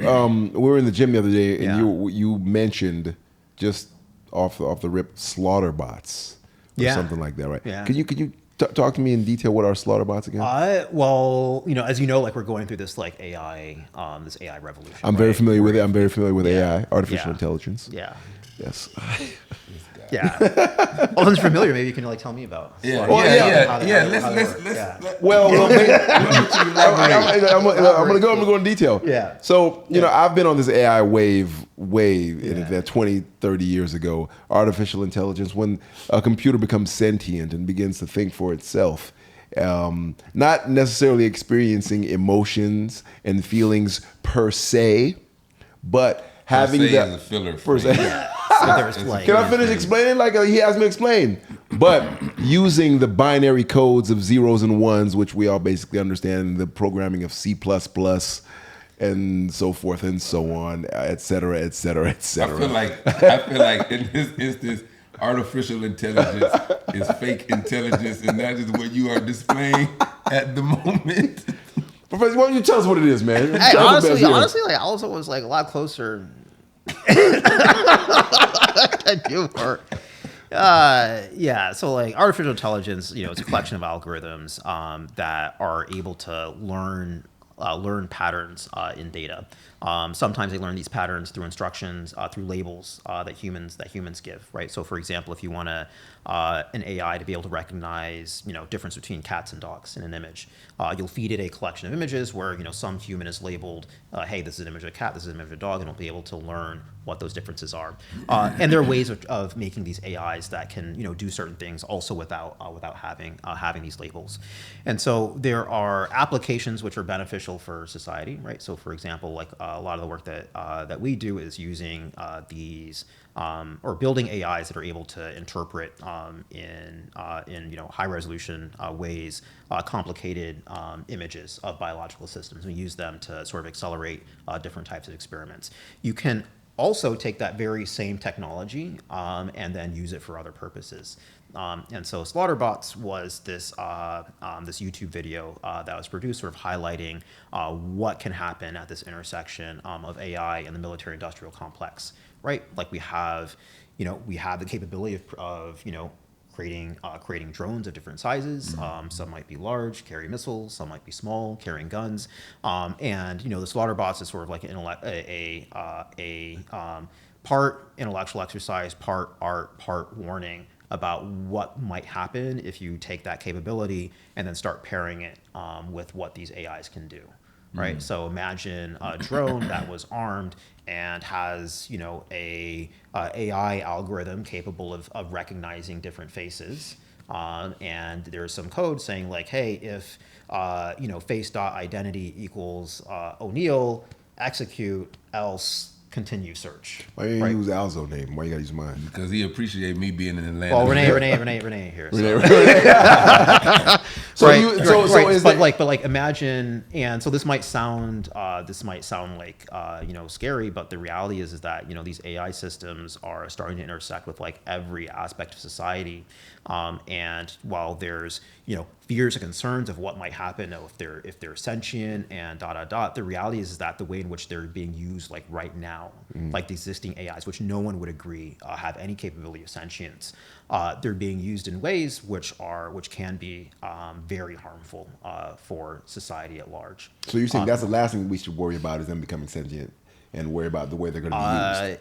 we were in the gym the other day, and Yeah. you mentioned just off the rip slaughter bots or Yeah. something like that, right? Yeah. Could you talk to me in detail what are slaughter bots again? Well, as you know, like we're going through this like AI, this AI revolution. I'm very right? familiar with it. I'm very familiar with Yeah. AI, artificial Yeah. intelligence. Yeah. Yes. Yeah. Well, it's familiar. Maybe you can like tell me about. Yeah, Slaughter. let's Well, I'm gonna Elaborate. go into detail. Yeah. So, I've been on this AI wave Yeah. that 20, 30 years ago, artificial intelligence, when a computer becomes sentient and begins to think for itself, not necessarily experiencing emotions and feelings per se, but having is that a filler per se. phrase. So there's like. Can I finish explaining like he asked me to explain? But using the binary codes of zeros and ones, which we all basically understand, the programming of C++, and so forth and so on, et cetera, et cetera, et I cetera. feel like in this instance, artificial intelligence is fake intelligence, and that is what you are displaying at the moment. Professor, why don't you tell us what it is, man? Hey, Tell us the best, honestly, like Alzo was like a lot closer. You were. Yeah, so like artificial intelligence, it's a collection of algorithms that are able to learn patterns in data. Sometimes they learn these patterns through instructions, through labels that humans give, right? So, for example, if you want an AI to be able to recognize, difference between cats and dogs in an image, you'll feed it a collection of images where, some human is labeled, hey, this is an image of a cat, this is an image of a dog, and it'll be able to learn what those differences are. And there are ways of making these AIs that can, do certain things also without having these labels. And so there are applications which are beneficial for society, right? So, for example, like a lot of the work that we do is using these or building AIs that are able to interpret in high resolution ways complicated images of biological systems. We use them to sort of accelerate different types of experiments. You can also take that very same technology and then use it for other purposes. And so Slaughterbots was this YouTube video that was produced sort of highlighting what can happen at this intersection of AI and the military-industrial complex, right? Like we have the capability of creating drones of different sizes. Some might be large, carry missiles. Some might be small, carrying guns. And the Slaughterbots is sort of like a part intellectual exercise, part art, part warning about what might happen if you take that capability and then start pairing it with what these AIs can do. Right. So imagine a drone that was armed and has, a AI algorithm capable of recognizing different faces. And there's some code saying like, hey, if, face.identity equals O'Neill, execute, else continue search. Why you use Alzo name? Why you gotta use mine? Because he appreciated me being in Atlanta. Well, Renee here. So. But imagine, and so this might sound like scary, but the reality is that these AI systems are starting to intersect with like every aspect of society, and while there's fears and concerns of what might happen if they're sentient and ... The reality is that the way in which they're being used like right now, like the existing AIs, which no one would agree have any capability of sentience, they're being used in ways which can be very harmful for society at large. So you're saying that's the last thing we should worry about is them becoming sentient and worry about the way they're going to be used?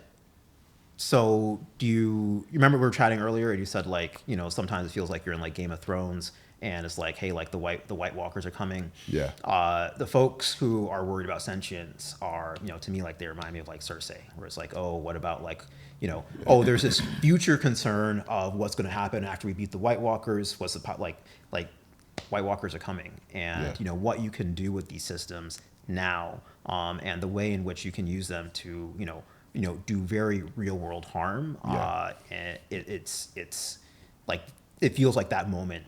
So do you remember we were chatting earlier and you said like, sometimes it feels like you're in like Game of Thrones and it's like, hey, like the White Walkers are coming. Yeah. The folks who are worried about sentience are, to me, like they remind me of like Cersei, where it's like, oh, what about like, there's this future concern of what's going to happen after we beat the White Walkers. What's the like White Walkers are coming, and what you can do with these systems now, and the way in which you can use them to, do very real world harm. And it's like it feels like that moment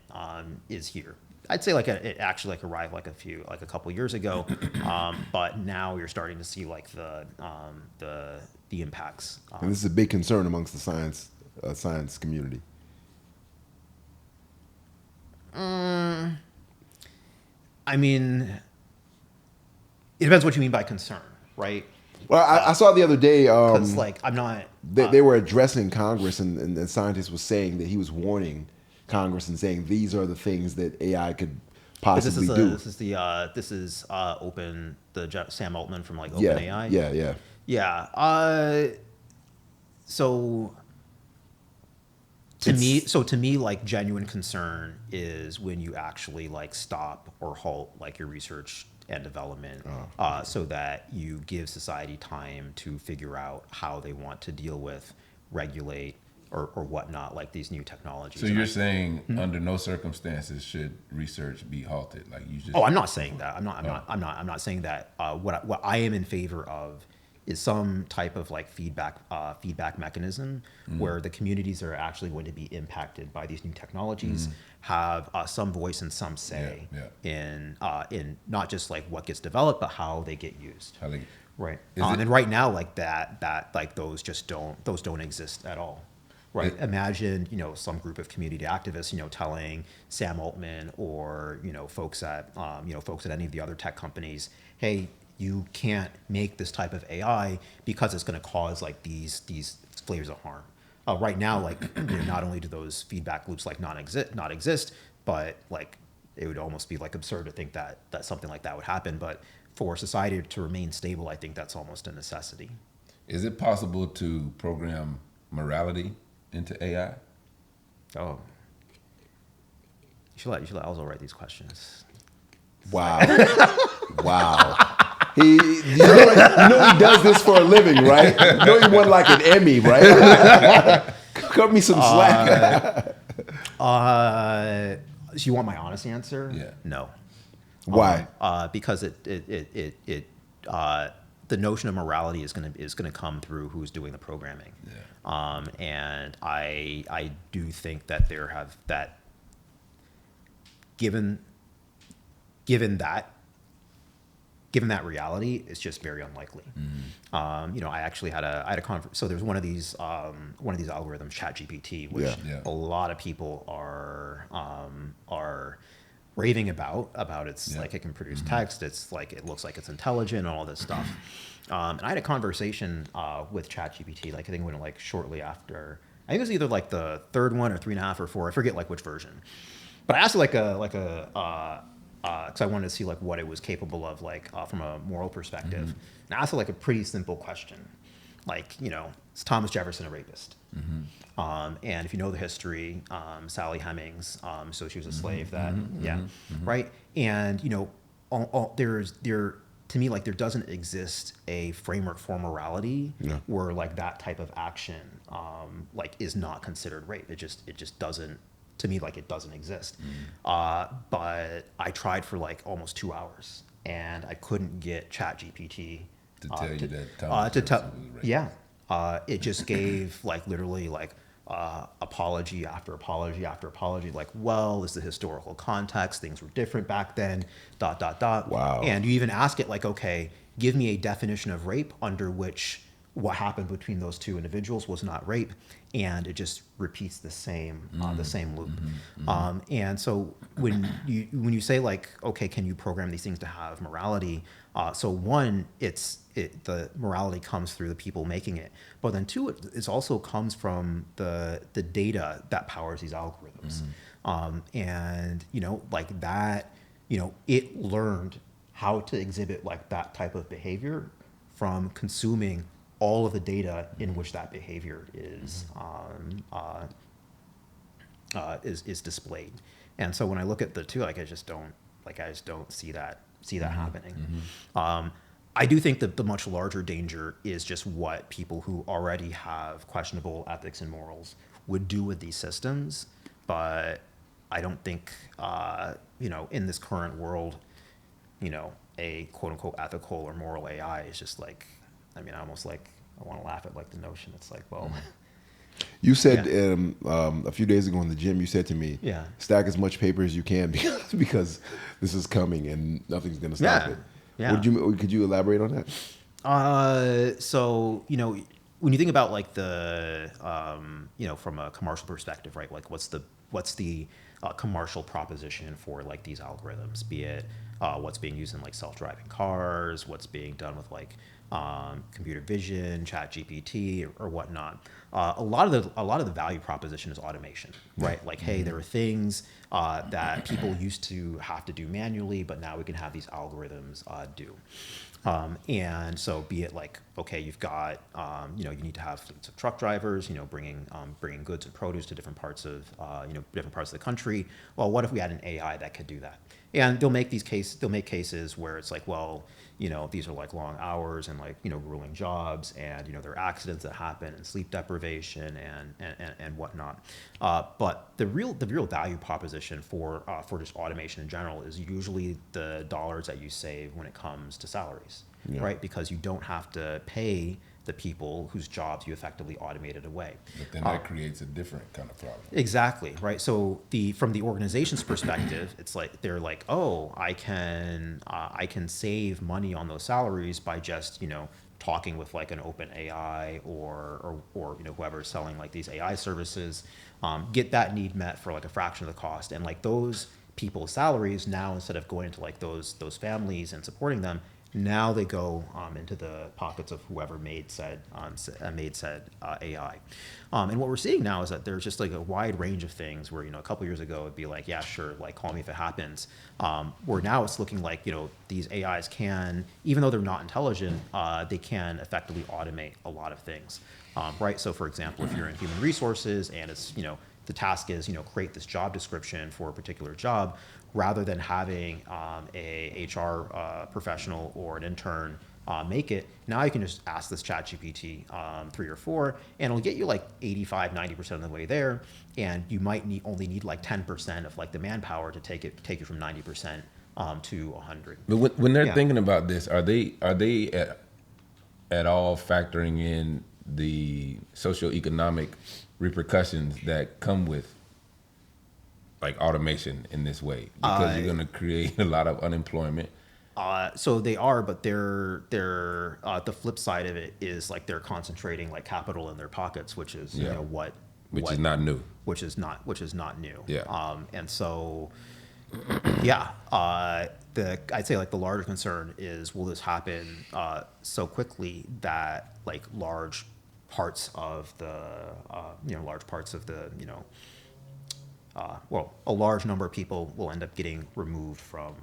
is here. I'd say like it actually like arrived like a couple years ago, but now you're starting to see like the impacts. And this is a big concern amongst the science community. I mean, it depends what you mean by concern, right? Well, I saw the other day. Because like I'm not. They were addressing Congress, and the scientist was saying that he was warning Congress and saying these are the things that AI could possibly do. This is open Sam Altman from like Yeah, OpenAI. yeah. Yeah. So to me, like genuine concern is when you actually like stop or halt like your research and development, so that you give society time to figure out how they want to deal with, regulate, or whatnot, like these new technologies. So you're saying under no circumstances should research be halted? Like you just? Oh, I'm not saying that. I'm not saying that. What I am in favor of is some type of like feedback mechanism where the communities that are actually going to be impacted by these new technologies have some voice and some say in not just like what gets developed, but how they get used. Right. And right now, like that like those don't exist at all. Right. Imagine, some group of community activists, telling Sam Altman or, folks at any of the other tech companies, hey, you can't make this type of AI because it's going to cause like these flavors of harm. Right now, like not only do those feedback loops like not exist, but like it would almost be like absurd to think that something like that would happen. But for society to remain stable, I think that's almost a necessity. Is it possible to program morality into AI? Oh, you should let Alzo write these questions. Wow. Wow. You know he does this for a living, right? You know he won like an Emmy, right? Cut me some slack. So you want my honest answer? Yeah. No. Why? Because the notion of morality is gonna come through who's doing the programming. Yeah. And I do think that given that reality, it's just very unlikely. I actually had a conference. So there's one of these algorithms, ChatGPT, which a lot of people are raving about. It's like it can produce text. It's like it looks like it's intelligent and all this stuff. And I had a conversation with ChatGPT. Like I think it went like shortly after. I think it was either like the third one or 3.5 or 4. I forget like which version. But I asked it because I wanted to see like what it was capable of, like from a moral perspective. And I asked it like a pretty simple question, like is Thomas Jefferson a rapist? And if you know the history, Sally Hemings, so she was a slave that right. And to me, like there doesn't exist a framework for morality where like that type of action like is not considered rape. It just doesn't. To me, like it doesn't exist. But I tried for like almost 2 hours, and I couldn't get ChatGPT to tell you that Thomas Jefferson was right. It just gave like literally like apology after apology after apology. Like, well, this is the historical context. Things were different back then. ... Wow. And you even ask it like, okay, give me a definition of rape under which what happened between those two individuals was not rape, and it just repeats the same loop. And so when you say like, okay, can you program these things to have morality? So one, the morality comes through the people making it, but then two, it also comes from the data that powers these algorithms. And like that, it learned how to exhibit like that type of behavior from consuming all of the data in which that behavior is displayed. And so when I look at the two, like I just don't see that happening. I do think that the much larger danger is just what people who already have questionable ethics and morals would do with these systems. But I don't think in this current world, a quote unquote ethical or moral AI is just like, I want to laugh at like the notion. It's like, well, you said a few days ago in the gym, you said to me, stack as much paper as you can because this is coming and nothing's going to stop it. Yeah. Could you elaborate on that? So, when you think about like the, from a commercial perspective, right? Like what's the commercial proposition for like these algorithms, be it what's being used in like self-driving cars, what's being done with like computer vision, chat GPT or whatnot. A lot of the value proposition is automation, right? Like, hey, there are things that people used to have to do manually, but now we can have these algorithms do. And so be it like, okay, you've got, you need to have fleets of truck drivers, bringing goods and produce to different parts of, different parts of the country. Well, what if we had an AI that could do that? And they'll make cases where it's like, well, these are like long hours and like, grueling jobs, and, there are accidents that happen and sleep deprivation and whatnot. But the real value proposition for just automation in general is usually the dollars that you save when it comes to salaries, right? Because you don't have to pay the people whose jobs you effectively automated away. But then that creates a different kind of problem. Exactly, right? So from the organization's perspective, it's like they're like, oh, I can save money on those salaries by just talking with like an open AI or whoever's selling like these AI services, get that need met for like a fraction of the cost, and like those people's salaries now, instead of going into like those families and supporting them, now they go into the pockets of whoever made said AI. And what we're seeing now is that there's just like a wide range of things where, a couple years ago it'd be like, yeah, sure, like call me if it happens. Where now it's looking like, these AIs can, even though they're not intelligent, they can effectively automate a lot of things, right? So for example, if you're in human resources and it's, the task is, create this job description for a particular job, rather than having a HR professional or an intern make it, now you can just ask this chat GPT 3 or 4, and it'll get you like 85, 90% of the way there, and you might only need like 10% of like the manpower to take you from 90% to 100. But when they're thinking about this, are they at all factoring in the socioeconomic repercussions that come with like automation in this way? Because you're going to create a lot of unemployment. So they are, but they're the flip side of it is like they're concentrating like capital in their pockets, which is which is not new. Which is not new. Yeah. And so I'd say like the larger concern is, will this happen so quickly that like large parts of the a large number of people will end up getting removed from,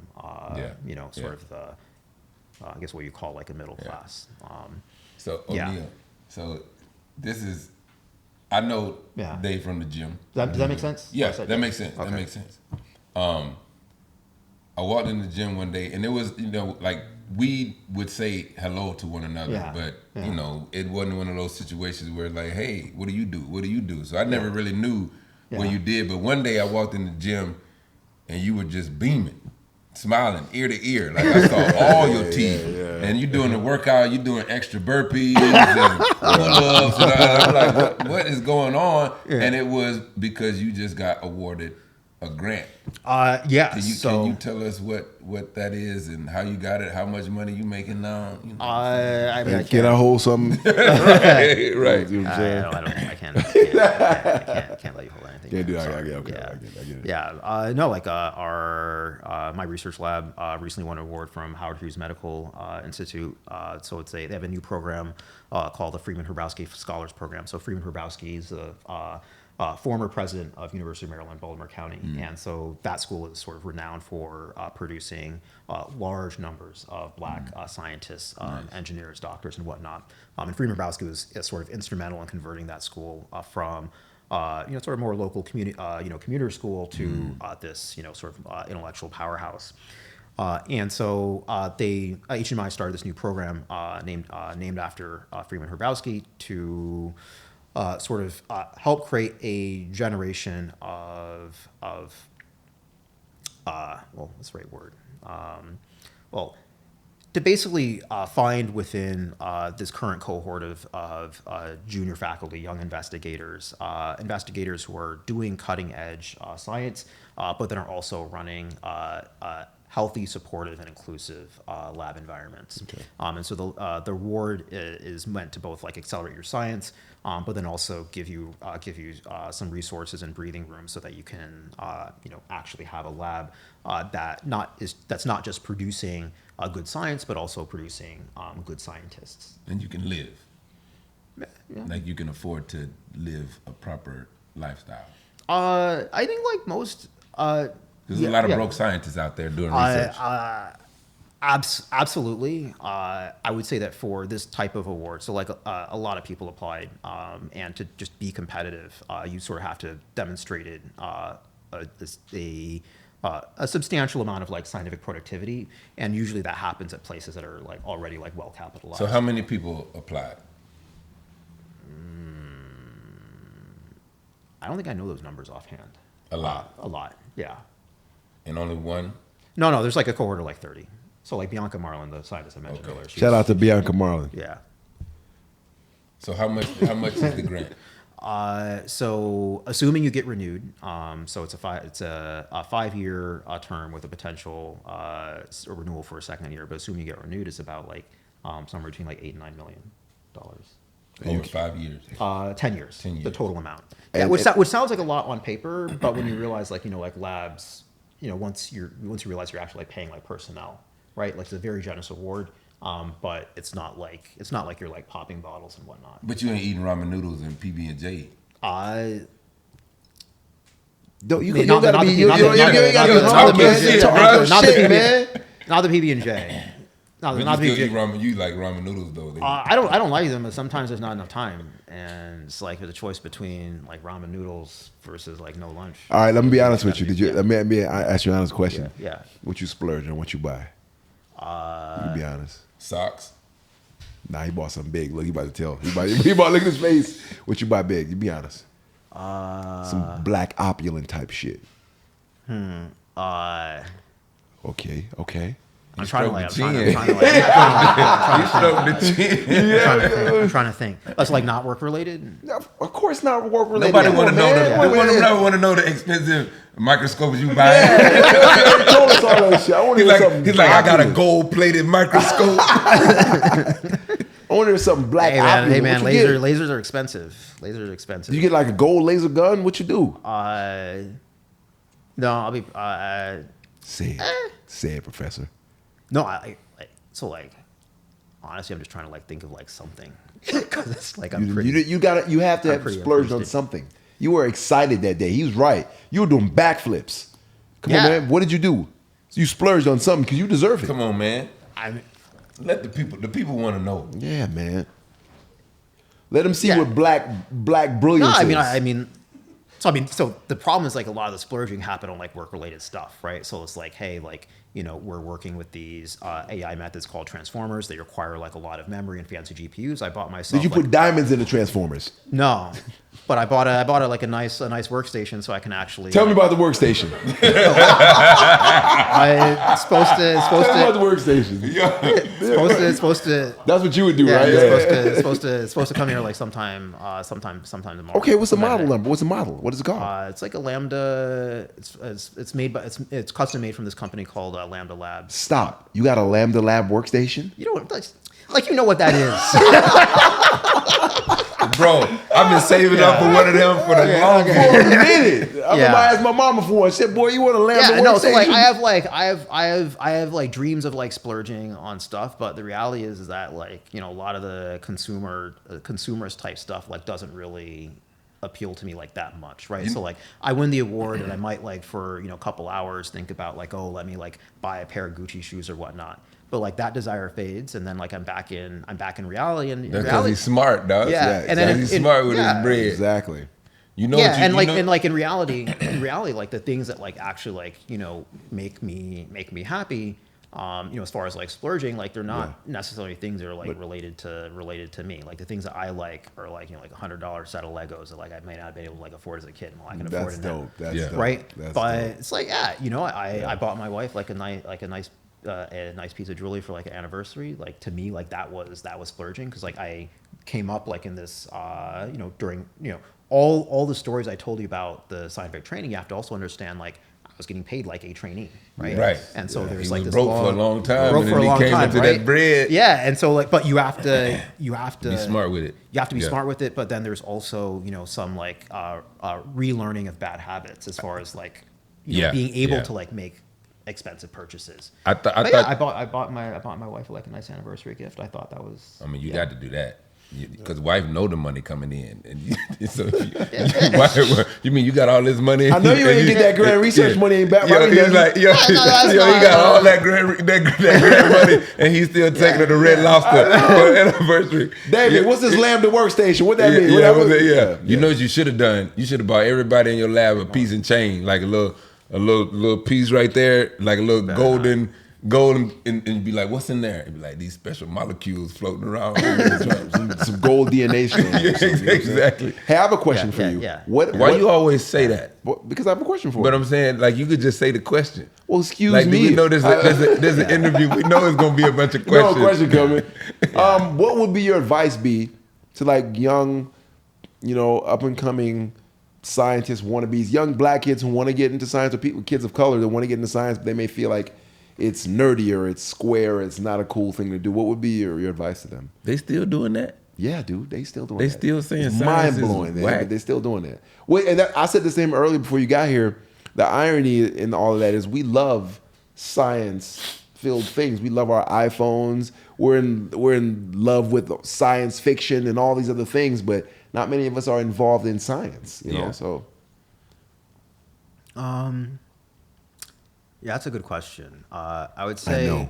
sort of the, I guess what you call like a middle class. So O'Neal, so this is, I know Dave from the gym. Does that make sense? Yeah, that makes sense. Okay. That makes sense. I walked in the gym one day, and it was, like we would say hello to one another, but it wasn't one of those situations where like, hey, what do you do? What do you do? So I never really knew what you did. But one day I walked in the gym, and you were just beaming, smiling ear to ear. Like I saw all your teeth. And you doing the workout, you doing extra burpees and pull-ups. And I'm like, what is going on? And it was because you just got awarded a grant. Can you tell us what that is and how you got it? How much money you making now? Can I hold something? right. You know what I'm saying? I can't let you hold anything. Can't do that. I get it. Yeah. No, like my research lab recently won an award from Howard Hughes Medical Institute. So they have a new program called the Freeman Hrabowski Scholars Program. So Freeman Hrabowski is former president of University of Maryland, Baltimore County. And so that school is sort of renowned for producing large numbers of black scientists, engineers, doctors, and whatnot. And Freeman Hrabowski was sort of instrumental in converting that school from sort of more local commuter school to this sort of intellectual powerhouse. And so HMI started this new program named after Freeman Hrabowski to sort of help create a generation of what's the right word? To basically find within this current cohort of junior faculty, young investigators who are doing cutting edge science, but then are also running healthy, supportive, and inclusive lab environments. Okay. And so the reward is meant to both like accelerate your science, but then also give you some resources and breathing room so that you can actually have a lab that's not just producing good science, but also producing good scientists. And you can live. Yeah. Like you can afford to live a proper lifestyle. I think like most. There's a lot of broke scientists out there doing research. Absolutely. I would say that for this type of award, so like a lot of people applied, and to just be competitive, you sort of have to demonstrate a substantial amount of like scientific productivity, and usually that happens at places that are like already like well capitalized. So how many people applied? I don't think I know those numbers offhand. A lot. A lot. Yeah. And only one? No, there's like a cohort of like 30. So like Bianca Marlin, the scientist I mentioned earlier. Shout out to Bianca Marlin. Yeah. So how much is the grant? So assuming you get renewed, so it's a 5-year term with a potential renewal for a second year. But assuming you get renewed, it's about like somewhere between like $8 and $9 million. Over 5 years. 10 years. 10 years. The total amount. Yeah, which sounds like a lot on paper, but when you realize like like labs, once you realize you're actually like paying like personnel, right? Like it's a very generous award. But it's not like you're like popping bottles and whatnot. But you ain't eating ramen noodles and PB&J. You gotta be not the PB&J. Not the PB&J. You like ramen noodles though. I don't like them, but sometimes there's not enough time, and it's like there's a choice between like ramen noodles versus like no lunch. All right, let me be honest with you. Let me ask you an honest question. Yeah. What you splurge on? What you buy? You be honest. Socks. Nah, he bought something big. Look, he about to tell. He bought. Look at his face. What you buy big? You be honest. Some black opulent type shit. Okay. I'm trying to think. That's like not work related. Of course, not work related. Nobody want to know the expensive microscopes you buy. Told us all that shit. He's like, I got a gold plated microscope. I wonder if something black. Hey man, lasers are expensive. Lasers are expensive. You get like a gold laser gun. What you do? No, I'll be. Say it, Professor. No, honestly, I'm just trying to like think of like something because it's like I'm pretty. You have to have splurged on something. You were excited that day. He was right. You were doing backflips. Come on, man. What did you do? You splurged on something because you deserve it. Come on, man. Let the people want to know. Yeah, man. Let them see what black brilliance is. So the problem is like a lot of the splurging happen on like work related stuff, right? So it's like, hey, like, we're working with these AI methods called transformers. They require like a lot of memory and fancy GPUs. I bought myself. Did you put diamonds in the transformers? No, but I bought like a nice workstation so I can actually. Tell me about the workstation. It's supposed to. Tell me about the workstation. It's supposed to. That's what you would do, right? It's supposed to come here like sometime tomorrow. Okay, what's the model number? What's the model? What is it called? It's like a Lambda. It's custom made from this company called Lambda Labs. Stop! You got a Lambda Lab workstation? You know what? Like you know what that is. Bro, I've been saving up for one of them for the longest. For a minute. I remember I asked my mama for one. I said, "Boy, you want a Lambda workstation?" No, so like I have like dreams of like splurging on stuff, but the reality is that like a lot of the consumerist type stuff like doesn't really appeal to me like that much, right? So like I win the award and I might like for a couple hours think about like, oh, let me like buy a pair of Gucci shoes or whatnot. But like that desire fades, and then like I'm back in reality, and that's because he's smart, dog. Yeah, and then he's smart with his bread. Exactly. In reality, like the things that like actually like make me happy, as far as like splurging, like they're not necessarily things that are like related to me. Like the things that I like are like like $100 set of Legos that like I may not have been able to like afford as a kid. Well, I can afford it now. That's dope. Right? That's but dope. it's like I bought my wife like a nice piece of jewelry for like an anniversary. Like to me, like that was splurging because like I came up like in this during all the stories I told you about the scientific training. You have to also understand like was getting paid like a trainee, right? Right. And so there's He like was this broke for a long time, broke and for a then long he came time, into right? that bread. Yeah, and so like, but you have to Be smart with it. You have to be Yeah. smart with it, but then there's also some like relearning of bad habits as far as like being able to like make expensive purchases. I But thought. yeah, I bought my wife like a nice anniversary gift. I thought that was. I mean, you got to do that. Because wife know the money coming in, and so wife, you mean you got all this money? I know you ain't get that grand research money ain't back. Yo, he's like, yo, he got all that grand money, and he's still taking her to Red Lobster for anniversary. David, what's this lamb to workstation? What that mean? Yeah. You know what you should have done? You should have bought everybody in your lab a piece and chain, like a little piece right there, like a little golden, and be like, what's in there? And be like, these special molecules floating around. some gold DNA strands. Exactly. Hey, I have a question for you. Yeah. Why you always say that? Because I have a question for you. But I'm saying, like, you could just say the question. Well, excuse like, me. We know there's an interview. We know it's gonna be a bunch of questions. No question coming. What would be your advice be to like young, up and coming scientists, wannabes, young black kids who want to get into science, or kids of color that want to get into science, but they may feel like it's nerdy or it's square, or it's not a cool thing to do. What would be your advice to them? They still doing that? Yeah, dude, they still doing They that. still saying it's science mind-blowing, is man, but they're still doing that. Wait, and I said this to him earlier before you got here. The irony in all of that is we love science-filled things. We love our iPhones. We're in love with science fiction and all these other things, but not many of us are involved in science, you know, so. Yeah, that's a good question. I would say. I know.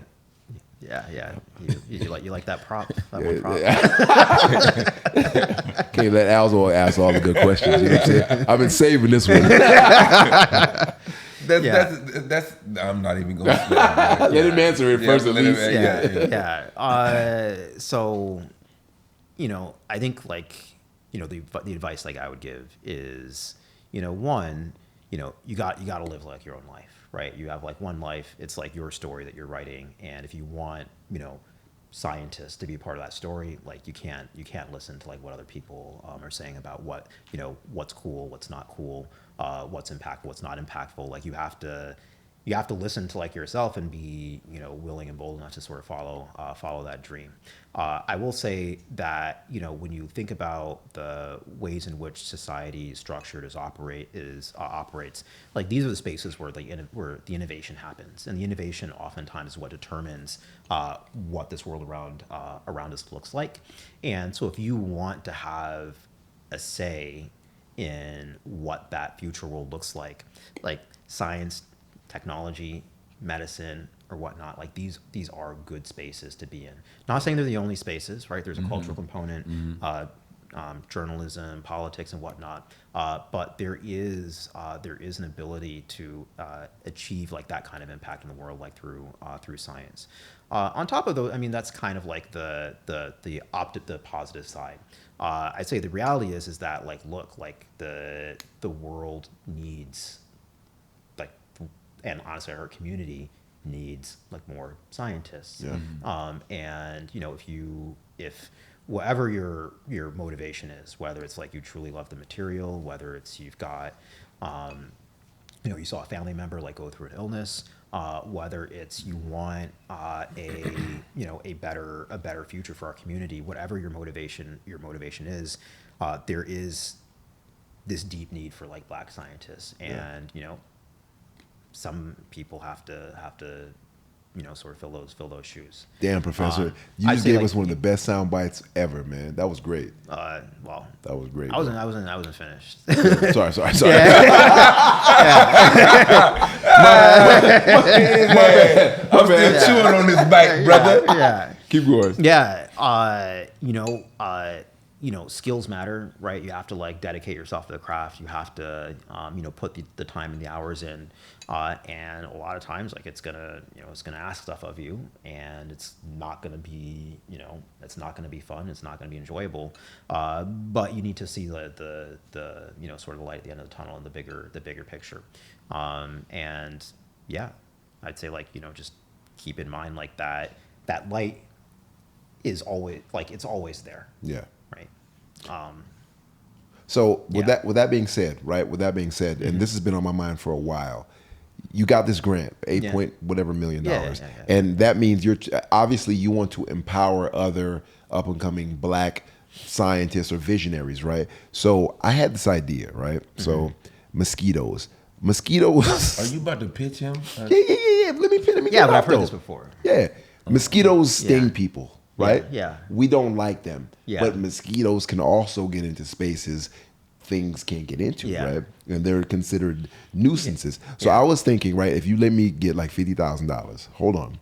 Yeah. You like that prop? That one prop? Can't let Alzo ask all the good questions. You know what I'm saying? I've been saving this one. That's I'm not even going to let him answer it first, at least. So, I think the advice like I would give is, one, you got to live like your own life. Right, you have like one life. It's like your story that you're writing, and if you want, scientists to be part of that story, like you can't listen to like what other people are saying about what's cool, what's not cool, what's impactful, what's not impactful. Like you have to listen to like yourself and be willing and bold enough to sort of follow that dream. I will say that when you think about the ways in which society is structured operates, like these are the spaces where the innovation happens, and the innovation oftentimes is what determines what this world around us looks like. And so if you want to have a say in what that future world looks like science, technology, medicine, or whatnot, like these are good spaces to be in. Not saying they're the only spaces, right? There's a cultural component, journalism, politics, and whatnot. But there is an ability to achieve like that kind of impact in the world, like through science. On top of those, I mean, that's kind of like the positive side. I'd say the reality is that the world needs and honestly our community needs like more scientists. And if whatever your motivation is, whether it's like you truly love the material, whether it's you've got you saw a family member like go through an illness, whether it's you want a better future for our community, whatever your motivation is, there is this deep need for like black scientists. And some people have to sort of fill those shoes. Damn, Professor, you just gave us one of the best sound bites ever, man. That was great. Well, that was great. I wasn't finished. Sorry. I'm still chewing on this bite, brother. Yeah. Keep going. Yeah. Skills matter, right? You have to like dedicate yourself to the craft. You have to, put the time and the hours in. And a lot of times, like it's gonna ask stuff of you, and it's not gonna be, it's not gonna be fun. It's not gonna be enjoyable. But you need to see the sort of the light at the end of the tunnel and the bigger picture. And yeah, I'd say like, just keep in mind like that light is always like, it's always there. Yeah. Right. So with that being said, and this has been on my mind for a while, you got this grant, eight point whatever million dollars, and that means you're obviously you want to empower other up and coming Black scientists or visionaries, right? So I had this idea, right? So mosquitoes. Are you about to pitch him? Yeah. Let me but I've heard this before. Yeah, mosquitoes sting people, right? Yeah. We don't like them, Yeah. but mosquitoes can also get into spaces things can't get into, right? And they're considered nuisances. So I was thinking, right, if you let me get like $50,000, hold on.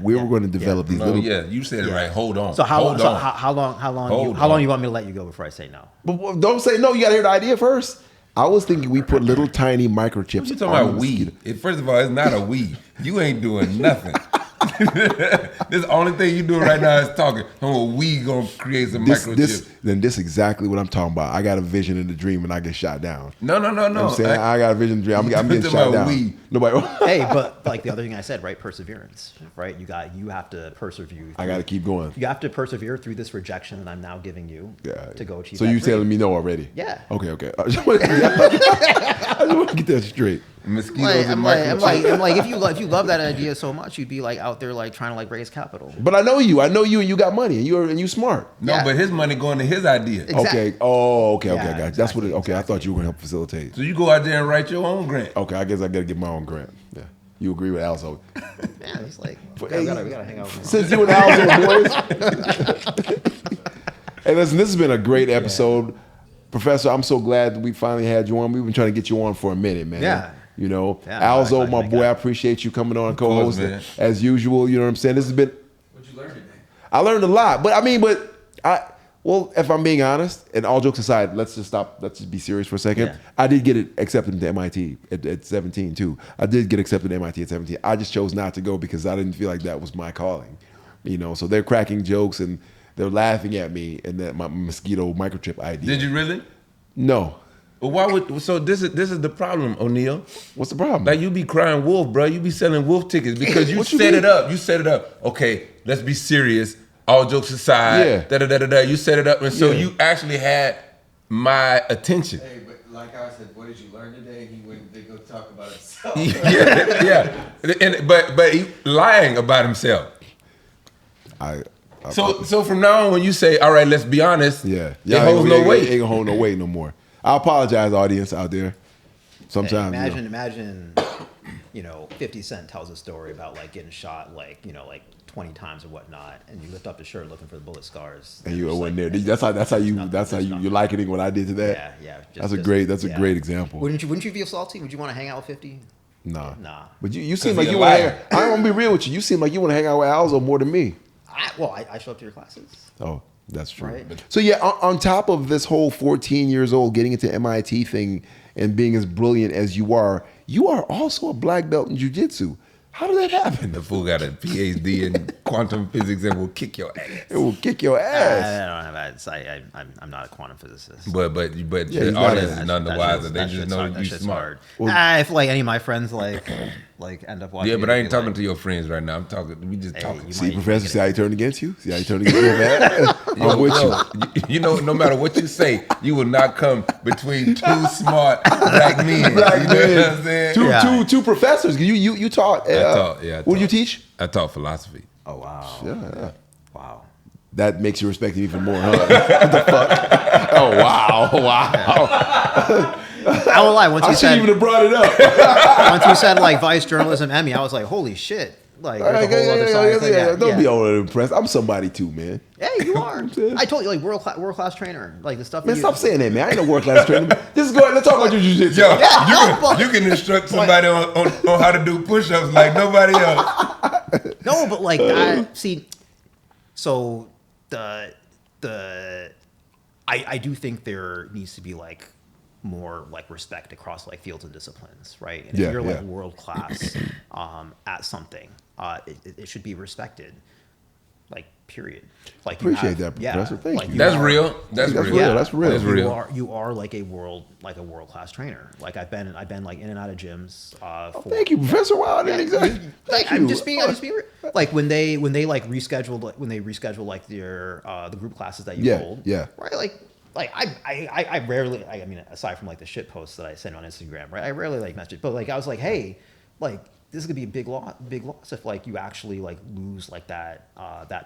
We were going to develop these little. Yeah, you said it right. Hold on. So how long you want me to let you go before I say no? But don't say no. You got to hear the idea first. I was thinking we put little tiny microchips. What you talking about weed? First of all, it's not a weed. You ain't doing nothing. This the only thing you doing right now is talking. Oh, we gonna create some microchips. Then this exactly what I'm talking about. I got a vision in the dream and I get shot down. No. You know what I'm saying I got a vision in the dream. I'm getting shot down. Weed. Nobody. Hey, but like the other thing I said, right? Perseverance, right? You have to persevere. I got to keep going. You have to persevere through this rejection that I'm now giving you to go achieve. So you telling me no already? Yeah. Okay. I just want to get that straight. Mosquitoes I'm like, if you love that idea so much, you'd be like out there like trying to like raise capital. But I know you, and you got money, and you smart. No, but his money going to his idea. Exactly. Okay. Oh, okay, Yeah, guys. That's what. I thought you were gonna help facilitate. So you go out there and write your own grant. Okay, I guess I gotta get my own grant. Yeah, you agree with Alzo? Yeah, it's like we gotta hang out with him. Since you and Alzo boys. Hey, listen, this has been a great episode, Professor. I'm so glad that we finally had you on. We've been trying to get you on for a minute, man. Yeah. You know, Yeah, Alzo, my boy, I appreciate you coming on co-hosting as usual. You know what I'm saying? This has been. What'd you learn today? I learned a lot, but if I'm being honest, and all jokes aside, let's just be serious for a second. Yeah. I did get accepted into MIT at 17 too. I did get accepted to MIT at 17. I just chose not to go because I didn't feel like that was my calling. You know, so they're cracking jokes and they're laughing at me and that my mosquito microchip idea. Did you really? No. Well, why would? So this is the problem, O'Neal. What's the problem? Like you be crying wolf, bro. You be selling wolf tickets because you set it up. You set it up. Okay, let's be serious. All jokes aside, You set it up, and so you actually had my attention. Hey, but like I said, what did you learn today? He went to go talk about himself. But he lying about himself. So from now on, when you say, "All right, let's be honest," it holds no weight. Ain't gonna hold no weight no more. I apologize, audience out there. Sometimes Imagine, 50 Cent tells a story about like getting shot, like 20 times or whatnot, and you lift up the shirt looking for the bullet scars. And you went there. That's how you're likening what I did to that. Yeah. That's a great example. Wouldn't you feel salty? Would you want to hang out with 50? Nah. But you seem like you want to hang. I'm gonna be real with you. You seem like you want to hang out with Alzo more than me. I show up to your classes. Oh, that's true. Right. So yeah, on top of this whole 14 years old getting into MIT thing and being as brilliant as you are also a black belt in jiu-jitsu. How did that happen? The fool got a PhD in quantum physics and will kick your ass. It will kick your ass. I don't have. I'm not a quantum physicist. But the audience is none the wiser. They just know you smart. If like any of my friends like end up watching. Yeah, but I ain't talking to your friends right now. I'm talking. We just talking. See, Professor, see how he turned against you? See how he turned against you, man? I'm with you. You know, no matter what you say, you will not come between two smart black men. You know what I'm saying? Two professors. You taught. What did you teach? I taught philosophy. Oh wow. Yeah. Wow. That makes you respect him even more, huh? What the fuck? Oh wow. I won't lie. Once you said, even have brought it up. Once you said like vice journalism Emmy, I was like, holy shit! Like there's a whole other side. Don't be all impressed. I'm somebody too, man. Hey, you are. I told you, like world class trainer, like the stuff. Man, stop saying that, man. I ain't no world class trainer. Just go ahead. Let's talk about your jiu-jitsu. Yo, you can instruct somebody on how to do push-ups like nobody else. No, but like that. See, so I do think there needs to be like more like respect across like fields and disciplines, right? And if you're like world class at something, it should be respected. Like period. Like appreciate that, Professor. Thank you. That's real. That's real. Yeah, that's real. That's real. You are like a world class trainer. Like I've been like in and out of gyms. Thank you, Professor. Wow, I'm just being like when they like rescheduled like their the group classes that you hold. Yeah. Right. Like I rarely. I mean, aside from like the shit posts that I send on Instagram, right? I rarely like message, but like I was like, hey. like this could be a big loss if like you actually like lose like that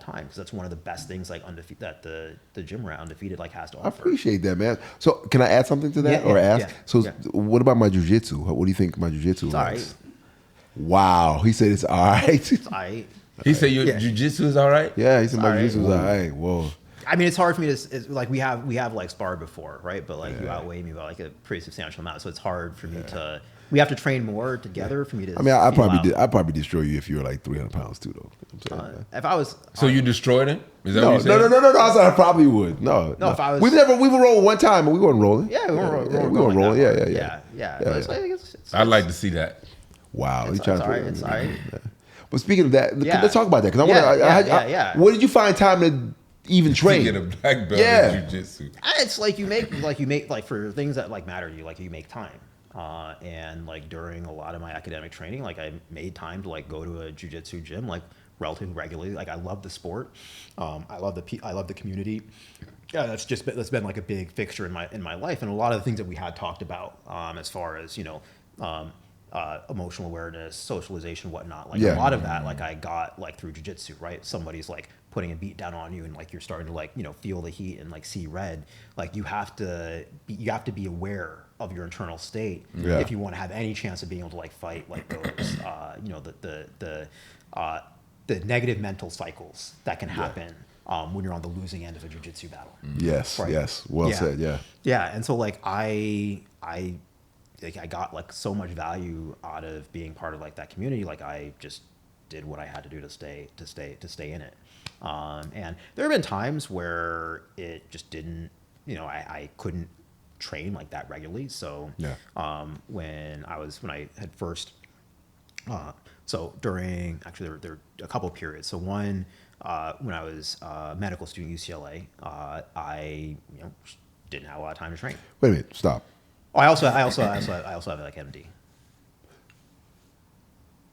time, because that's one of the best things like that the gym rat undefeated like has to offer. I appreciate that, man. So can I add something to that or ask? So what about my jujitsu? What do you think my jujitsu is? All right. Wow, he said it's all right. It's all right. He said your jujitsu is all right? Yeah, he said my All right. jujitsu is all right. Whoa. I mean, it's hard for me to like we have like sparred before, right? But like you outweigh me by like a pretty substantial amount, so it's hard for me to. We have to train more together for me to. I mean, I probably destroy you if you were like 300 pounds too, though. If I was, So you destroyed him? Is that No, what you said? no. I said I probably would. No. if I was- we were rolling one time and we weren't rolling. yeah, we were rolling. Yeah. Yeah. I'd like to see that. Wow, It's all right. It's all right. But speaking of that, Yeah. let's talk about that because I want Yeah. Where did you find time to even train? To get a black belt Yeah. in jiu-jitsu. It's like you make like for things that like matter to you, like you make time. And like during a lot of my academic training, like I made time to like go to a jiu-jitsu gym like relatively regularly. Like I love the sport. I love the community. Yeah, that's been like a big fixture in my life, and a lot of the things that we had talked about as far as emotional awareness, socialization, whatnot. Like a lot of that, like I got like through jiu-jitsu, right? Somebody's like putting a beat down on you, and like you're starting to like feel the heat and like see red. Like you have to be aware of your internal state if you want to have any chance of being able to like fight like those the negative mental cycles that can happen when you're on the losing end of a jiu-jitsu battle. Yes, Right. yes. Well said, yeah. Yeah, and so like I got like so much value out of being part of like that community. Like I just did what I had to do to stay in it. And there have been times where it just didn't, I couldn't train like that regularly. So when I had first, so during, actually there were a couple of periods. So one, when I was a medical student at UCLA, I didn't have a lot of time to train. Wait a minute, stop. Oh, I also have like MD.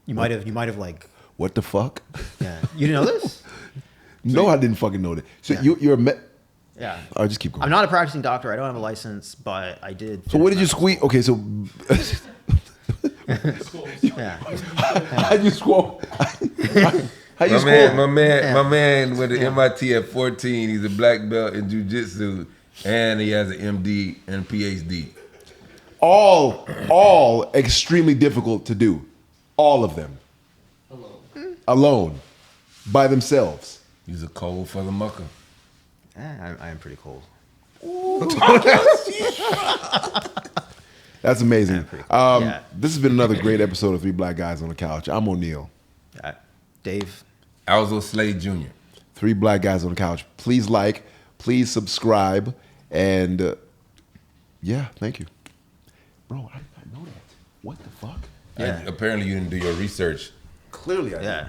You might have like, What the fuck? yeah, you didn't know this? No, I didn't fucking know that. So you're a Yeah. I'll just keep going. I'm not a practicing doctor. I don't have a license, but I did. So what did you squeeze? Okay, so Yeah. how you squat? How you My squat? man went to MIT at 14. He's a black belt in jiu-jitsu, and he has an MD and PhD. All extremely difficult to do. All of them. Alone. By themselves. He's a cold for the mucker. I am pretty cold. That's amazing. pretty cool. Yeah. This has been another great episode of Three Black Guys on the Couch. I'm O'Neal. Dave. Alzo Slade Jr. Three Black Guys on the Couch. Please like, please subscribe, and yeah, thank you. Bro, I did not know that. What the fuck? Yeah. Apparently you didn't do your research. Clearly I did. Yeah.